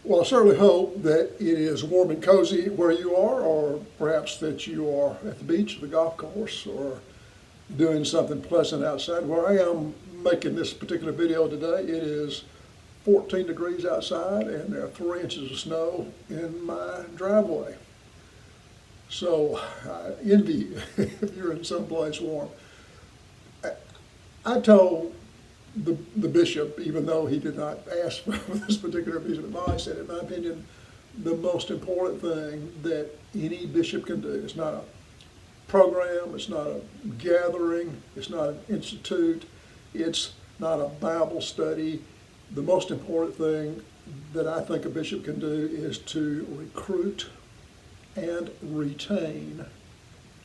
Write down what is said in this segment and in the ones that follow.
Well, I certainly hope that it is warm and cozy where you are, or perhaps that you are at the beach or the golf course, or doing something pleasant outside. Where I am making this particular video today, it is 14 degrees outside and there are 3 inches of snow in my driveway. So I envy you if you're in someplace warm. I told the bishop, even though he did not ask for this particular piece of advice, that in my opinion, the most important thing that any bishop can do, it's not a program, it's not a gathering, it's not an institute, it's not a Bible study. The most important thing that I think a bishop can do is to recruit and retain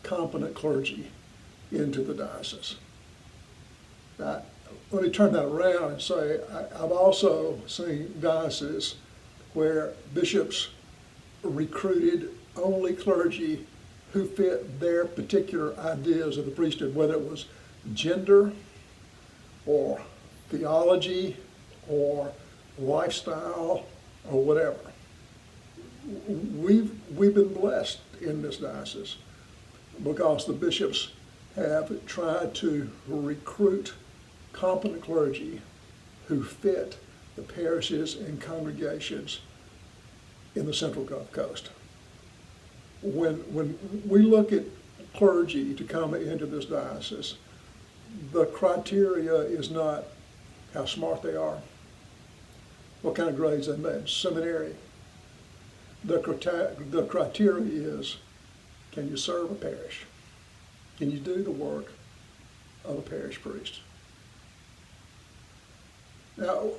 competent clergy into the diocese. Now, let me turn that around and say I've also seen dioceses where bishops recruited only clergy who fit their particular ideas of the priesthood, whether it was gender or theology or lifestyle or whatever. We've been blessed in this diocese because the bishops have tried to recruit competent clergy who fit the parishes and congregations in the Central Gulf Coast. When we look at clergy to come into this diocese, the criteria is not how smart they are, what kind of grades they made, seminary. The criteria is, can you serve a parish? Can you do the work of a parish priest? Now,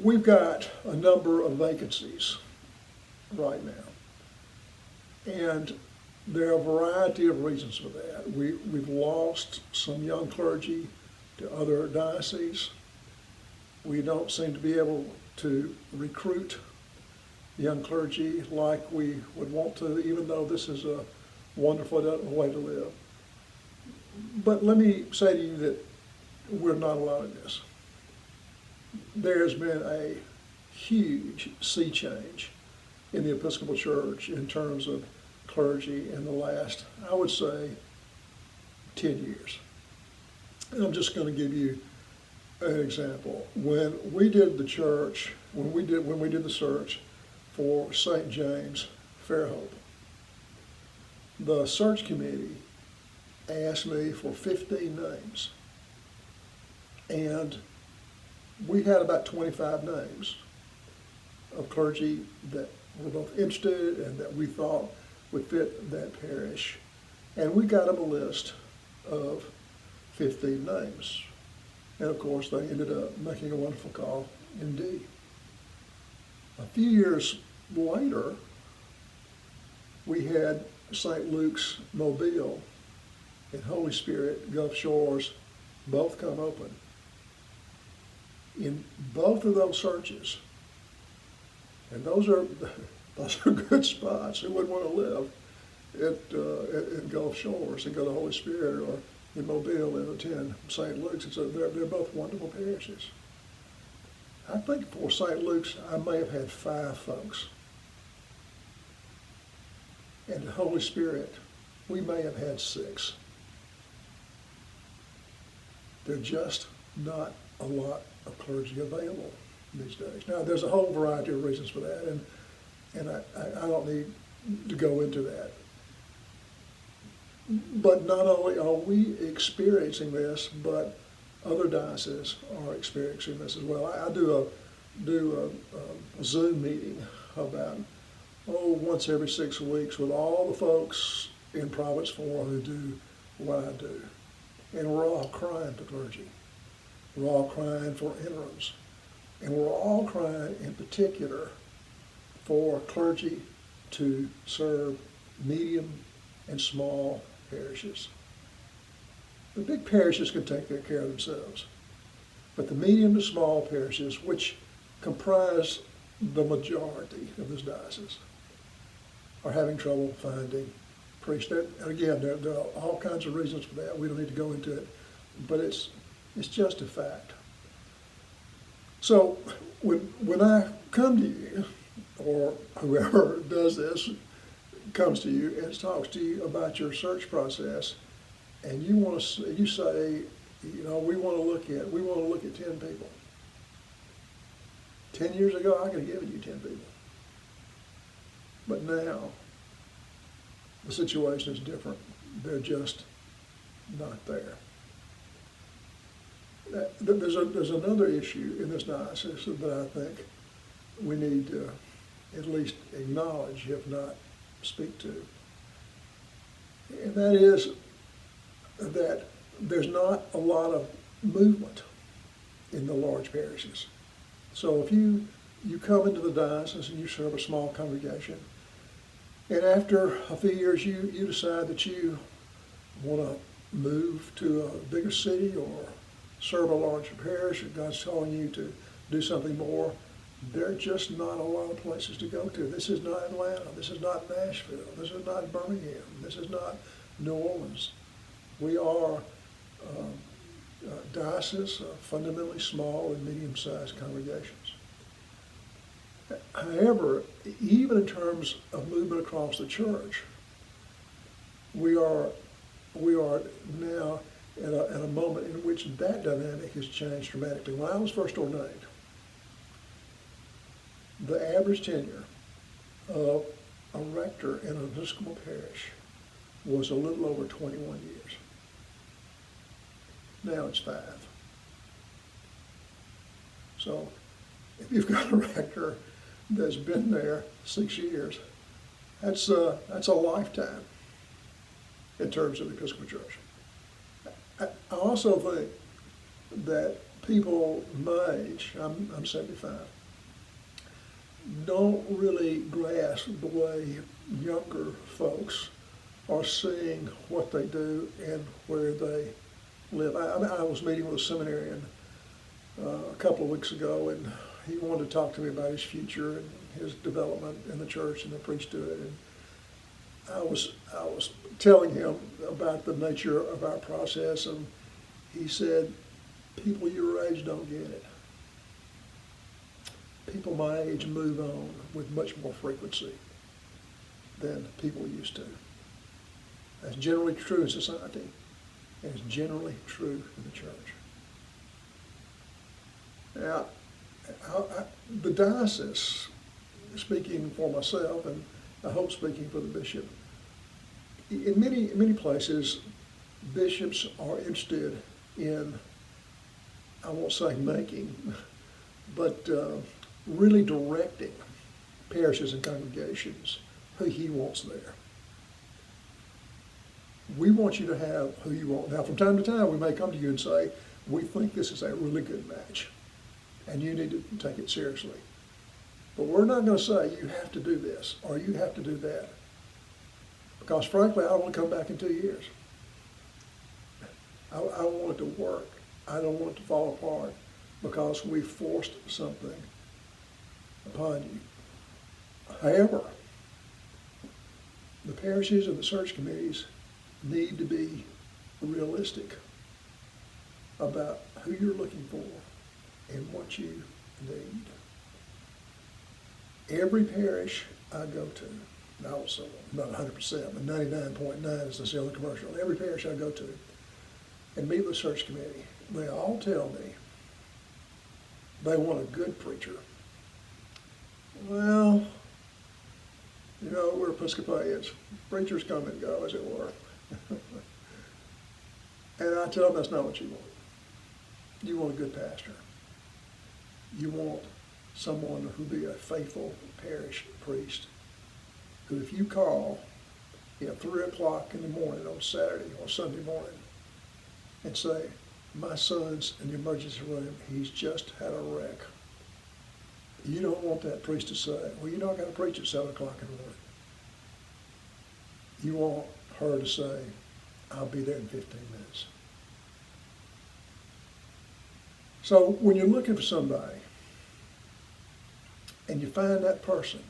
we've got a number of vacancies right now, and there are a variety of reasons for that. We've lost some young clergy to other dioceses. We don't seem to be able to recruit young clergy like we would want to, even though this is a wonderful way to live. But let me say to you that we're not alone in this. There's been a huge sea change in the Episcopal Church in terms of clergy in the last, I would say, 10 years. And I'm just going to give you an example. When we did the church, when we did the search for St. James Fairhope, the search committee asked me for 15 names. And we had about 25 names of clergy that were both interested and that we thought would fit that parish. And we got them a list of 15 names. And of course, they ended up making a wonderful call indeed. A few years later, we had St. Luke's Mobile and Holy Spirit Gulf Shores both come open. In both of those searches, and those are good spots. Who wouldn't want to live at Gulf Shores and go to Holy Spirit, or in Mobile and attend St. Luke's? And so they're both wonderful parishes. I think for St. Luke's, I may have had 5 folks. And at Holy Spirit, we may have had 6. There's just not a lot of clergy available these days. Now, there's a whole variety of reasons for that, and I don't need to go into that. But not only are we experiencing this, but other dioceses are experiencing this as well. I do a Zoom meeting about, once every 6 weeks with all the folks in Province 4 who do what I do. And we're all crying for clergy. We're all crying for interims. And we're all crying in particular for clergy to serve medium and small parishes. The big parishes can take care of themselves. But the medium to small parishes, which comprise the majority of this diocese, are having trouble finding priests. And again, there are all kinds of reasons for that. We don't need to go into it, but it's just a fact. So when I come to you or whoever does this comes to you and talks to you about your search process, and you say, we want to look at 10 people. 10 years ago, I could have given you 10 people. But now, the situation is different. They're just not there. There's another issue in this diocese that I think we need to at least acknowledge, if not speak to. And that is that there's not a lot of movement in the large parishes. So if you come into the diocese and you serve a small congregation, and after a few years you decide that you want to move to a bigger city or serve a larger parish, or God's telling you to do something more, there are just not a lot of places to go to. This is not Atlanta. This is not Nashville. This is not Birmingham. This is not New Orleans. We are diocese of fundamentally small and medium-sized congregations. However, even in terms of movement across the church, we are now at a moment in which that dynamic has changed dramatically. When I was first ordained, the average tenure of a rector in an Episcopal parish was a little over 21 years. Now it's 5. So if you've got a rector that's been there 6 years, that's a lifetime in terms of the Episcopal Church. I also think that people my age, I'm 75, don't really grasp the way younger folks are seeing what they do and where they live. I was meeting with a seminarian a couple of weeks ago, and he wanted to talk to me about his future and his development in the church and the priesthood. And I was telling him about the nature of our process, and he said, people your age don't get it. People my age move on with much more frequency than people used to. That's generally true in society, and it's generally true in the church. Now, the diocese, speaking for myself, and I hope speaking for the bishop, in many places, bishops are interested in, I won't say making, but really directing parishes and congregations who he wants there. We want you to have who you want. Now, from time to time, we may come to you and say, we think this is a really good match, and you need to take it seriously. But we're not going to say you have to do this or you have to do that. Because frankly, I don't want to come back in 2 years. I want it to work. I don't want it to fall apart because we forced something upon you. However, the parishes and the search committees need to be realistic about who you're looking for and what you need. Every parish I go to, and I was not 100%, but 99.9 is the sale of commercial. Every parish I go to and meet with the search committee, they all tell me they want a good preacher. Well, we're Episcopalians. Preachers come and go, as it were. And I tell them that's not what you want. You want a good pastor. You want someone who'll be a faithful parish priest, who if you call 3 o'clock in the morning on Saturday or Sunday morning and say, my son's in the emergency room, he's just had a wreck. You don't want that priest to say, well, you're not going to preach at 7 o'clock in the morning. You want her to say, I'll be there in 15 minutes. So when you're looking for somebody and you find that person,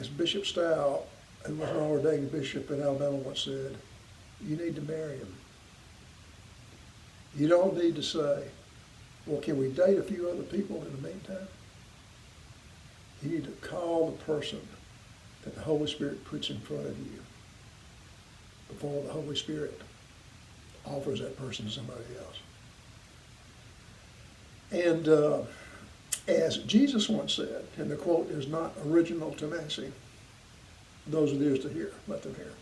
as Bishop Stout, who was an ordained bishop in Alabama, once said, you need to marry him. You don't need to say, well, can we date a few other people in the meantime? You need to call the person that the Holy Spirit puts in front of you before the Holy Spirit offers that person to somebody else. And as Jesus once said, and the quote is not original to Massey, those with ears to hear, let them hear.